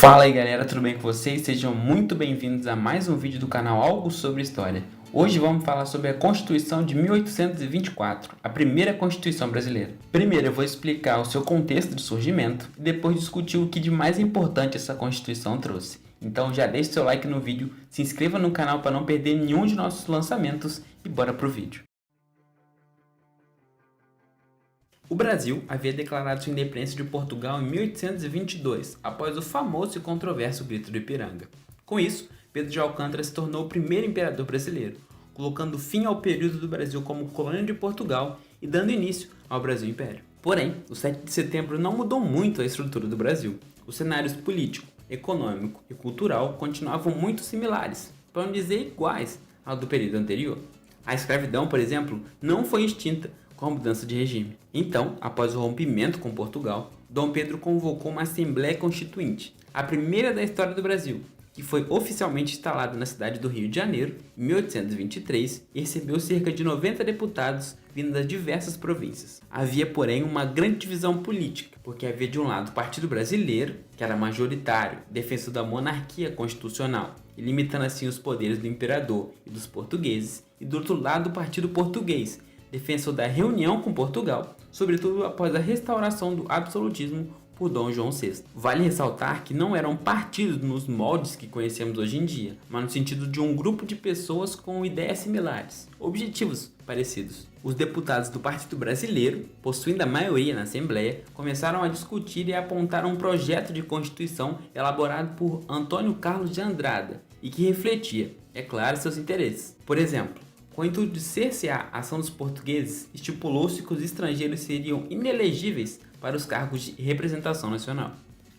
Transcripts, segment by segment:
Fala aí galera, tudo bem com vocês? Sejam muito bem-vindos a mais um vídeo do canal Algo Sobre História. Hoje vamos falar sobre a Constituição de 1824, a primeira Constituição brasileira. Primeiro eu vou explicar o seu contexto de surgimento e depois discutir o que de mais importante essa Constituição trouxe. Então já deixe seu like no vídeo, se inscreva no canal para não perder nenhum de nossos lançamentos e bora pro vídeo. O Brasil havia declarado sua independência de Portugal em 1822, após o famoso e controverso Grito do Ipiranga. Com isso, Pedro de Alcântara se tornou o primeiro imperador brasileiro, colocando fim ao período do Brasil como colônia de Portugal e dando início ao Brasil Império. Porém, o 7 de setembro não mudou muito a estrutura do Brasil. Os cenários político, econômico e cultural continuavam muito similares, para não dizer iguais ao do período anterior. A escravidão, por exemplo, não foi extinta com a mudança de regime. Então, após o rompimento com Portugal, Dom Pedro convocou uma Assembleia Constituinte, a primeira da história do Brasil, que foi oficialmente instalada na cidade do Rio de Janeiro em 1823 e recebeu cerca de 90 deputados vindo das diversas províncias. Havia, porém, uma grande divisão política, porque havia de um lado o Partido Brasileiro, que era majoritário, defensor da monarquia constitucional, e limitando assim os poderes do imperador e dos portugueses, e do outro lado o Partido Português, defensor da reunião com Portugal, sobretudo após a restauração do absolutismo por Dom João VI. Vale ressaltar que não eram partidos nos moldes que conhecemos hoje em dia, mas no sentido de um grupo de pessoas com ideias similares, objetivos parecidos. Os deputados do Partido Brasileiro, possuindo a maioria na Assembleia, começaram a discutir e apontar um projeto de Constituição elaborado por Antônio Carlos de Andrada e que refletia, é claro, seus interesses. Por exemplo, com o intuito de cercear a ação dos portugueses, estipulou-se que os estrangeiros seriam inelegíveis para os cargos de representação nacional.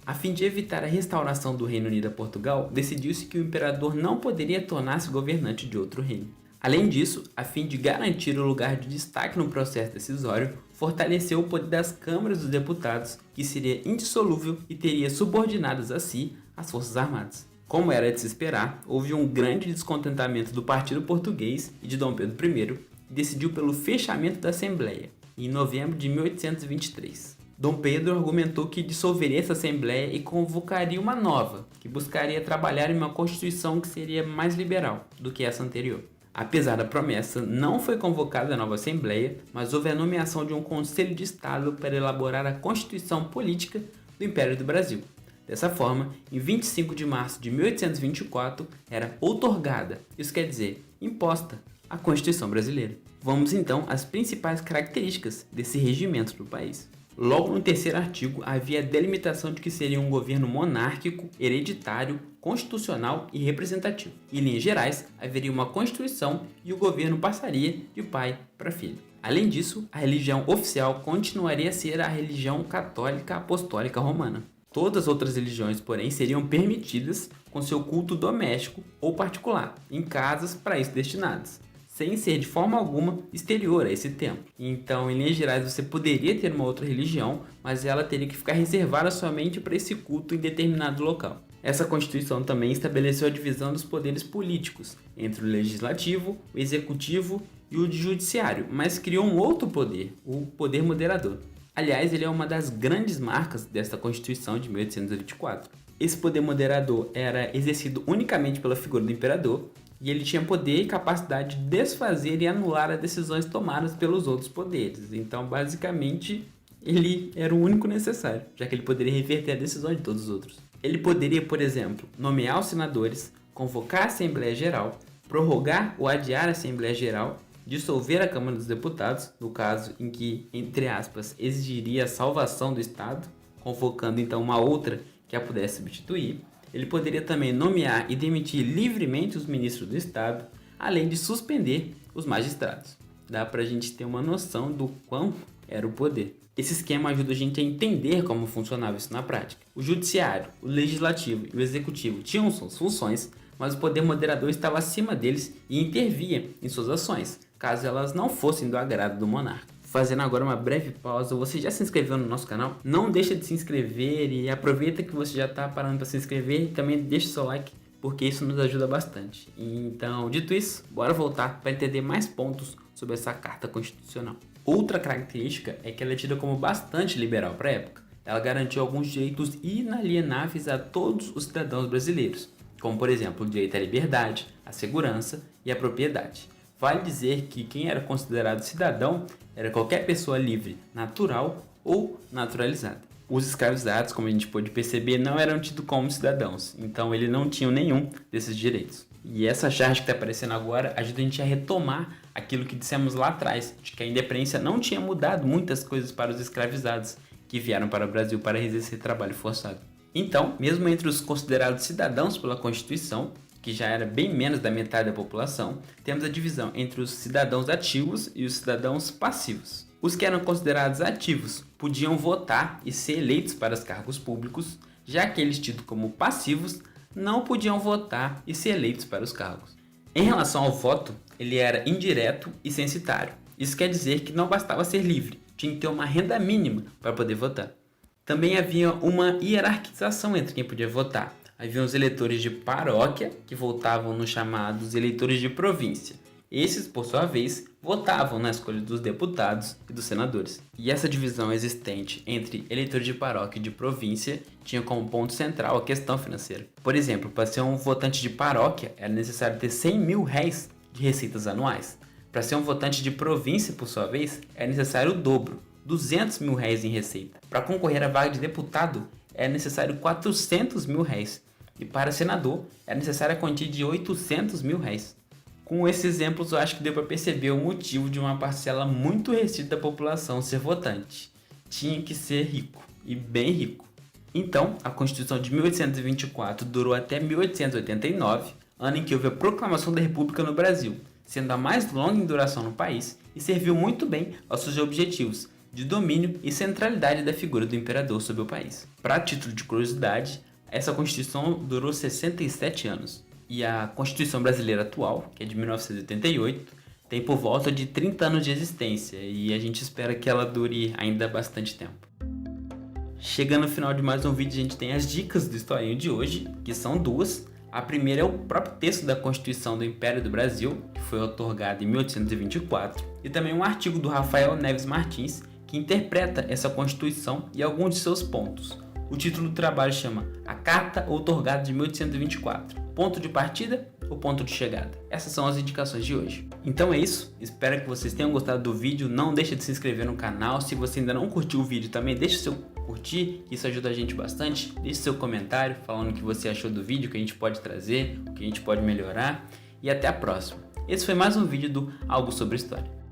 A fim de evitar a restauração do Reino Unido a Portugal, decidiu-se que o imperador não poderia tornar-se governante de outro reino. Além disso, a fim de garantir o lugar de destaque no processo decisório, fortaleceu o poder das câmaras dos deputados, que seria indissolúvel e teria subordinadas a si as forças armadas. Como era de se esperar, houve um grande descontentamento do Partido Português e de Dom Pedro I, que decidiu pelo fechamento da Assembleia, em novembro de 1823. Dom Pedro argumentou que dissolveria essa Assembleia e convocaria uma nova, que buscaria trabalhar em uma Constituição que seria mais liberal do que essa anterior. Apesar da promessa, não foi convocada a nova Assembleia, mas houve a nomeação de um Conselho de Estado para elaborar a Constituição Política do Império do Brasil. Dessa forma, em 25 de março de 1824, era outorgada, isso quer dizer, imposta, a Constituição Brasileira. Vamos então às principais características desse regimento do país. Logo no terceiro artigo, havia a delimitação de que seria um governo monárquico, hereditário, constitucional e representativo. Em linhas gerais, haveria uma Constituição e o governo passaria de pai para filho. Além disso, a religião oficial continuaria a ser a religião católica apostólica romana. Todas as outras religiões, porém, seriam permitidas com seu culto doméstico ou particular, em casas para isso destinadas, sem ser de forma alguma exterior a esse templo. Então, em linhas gerais, você poderia ter uma outra religião, mas ela teria que ficar reservada somente para esse culto em determinado local. Essa Constituição também estabeleceu a divisão dos poderes políticos entre o legislativo, o executivo e o judiciário, mas criou um outro poder, o poder moderador. Aliás, ele é uma das grandes marcas desta Constituição de 1824. Esse poder moderador era exercido unicamente pela figura do imperador e ele tinha poder e capacidade de desfazer e anular as decisões tomadas pelos outros poderes. Então, basicamente, ele era o único necessário, já que ele poderia reverter a decisão de todos os outros. Ele poderia, por exemplo, nomear os senadores, convocar a Assembleia Geral, prorrogar ou adiar a Assembleia Geral, dissolver a Câmara dos Deputados, no caso em que, entre aspas, exigiria a salvação do Estado, convocando então uma outra que a pudesse substituir. Ele poderia também nomear e demitir livremente os ministros do Estado, além de suspender os magistrados. Dá pra gente ter uma noção do quão era o poder. Esse esquema ajuda a gente a entender como funcionava isso na prática. O judiciário, o legislativo e o executivo tinham suas funções, mas o poder moderador estava acima deles e intervia em suas ações, caso elas não fossem do agrado do monarca. Fazendo agora uma breve pausa, você já se inscreveu no nosso canal? Não deixa de se inscrever e aproveita que você já está parando para se inscrever e também deixa o seu like, porque isso nos ajuda bastante. Então, dito isso, bora voltar para entender mais pontos sobre essa carta constitucional. Outra característica é que ela é tida como bastante liberal para a época. ela garantiu alguns direitos inalienáveis a todos os cidadãos brasileiros, como por exemplo o direito à liberdade, à segurança e à propriedade. Vale dizer que quem era considerado cidadão era qualquer pessoa livre, natural ou naturalizada. Os escravizados, como a gente pôde perceber, não eram tidos como cidadãos, então eles não tinham nenhum desses direitos. E essa charge que está aparecendo agora ajuda a gente a retomar aquilo que dissemos lá atrás, de que a independência não tinha mudado muitas coisas para os escravizados que vieram para o Brasil para exercer trabalho forçado. Então, mesmo entre os considerados cidadãos pela Constituição, que já era bem menos da metade da população, temos a divisão entre os cidadãos ativos e os cidadãos passivos. Os que eram considerados ativos podiam votar e ser eleitos para os cargos públicos, já aqueles tidos como passivos não podiam votar e ser eleitos para os cargos. Em relação ao voto, ele era indireto e censitário. Isso quer dizer que não bastava ser livre, tinha que ter uma renda mínima para poder votar. Também havia uma hierarquização entre quem podia votar. Havia os eleitores de paróquia, que votavam nos chamados eleitores de província. Esses, por sua vez, votavam na escolha dos deputados e dos senadores. E essa divisão existente entre eleitores de paróquia e de província tinha como ponto central a questão financeira. Por exemplo, para ser um votante de paróquia, era necessário ter 100 mil réis de receitas anuais. Para ser um votante de província, por sua vez, é necessário o dobro, 200 mil réis em receita. Para concorrer à vaga de deputado, é necessário 400 mil réis. E para senador, é necessária a quantia de 800 mil réis. Com esses exemplos, eu acho que deu para perceber o motivo de uma parcela muito restrita da população ser votante. Tinha que ser rico, e bem rico. Então, a Constituição de 1824 durou até 1889, ano em que houve a proclamação da República no Brasil, sendo a mais longa em duração no país e serviu muito bem aos seus objetivos de domínio e centralidade da figura do imperador sobre o país. Para título de curiosidade, essa Constituição durou 67 anos. E a Constituição brasileira atual, que é de 1988, tem por volta de 30 anos de existência e a gente espera que ela dure ainda bastante tempo. Chegando no final de mais um vídeo, a gente tem as dicas do historinho de hoje, que são duas. A primeira é o próprio texto da Constituição do Império do Brasil, que foi outorgado em 1824, e também um artigo do Rafael Neves Martins, que interpreta essa Constituição e alguns de seus pontos. O título do trabalho chama A Carta Outorgada de 1824, ponto de partida ou ponto de chegada? Essas são as indicações de hoje. Então é isso, espero que vocês tenham gostado do vídeo, não deixe de se inscrever no canal, se você ainda não curtiu o vídeo também deixe seu curtir, isso ajuda a gente bastante, deixe seu comentário falando o que você achou do vídeo, o que a gente pode trazer, o que a gente pode melhorar e até a próxima. Esse foi mais um vídeo do Algo Sobre História.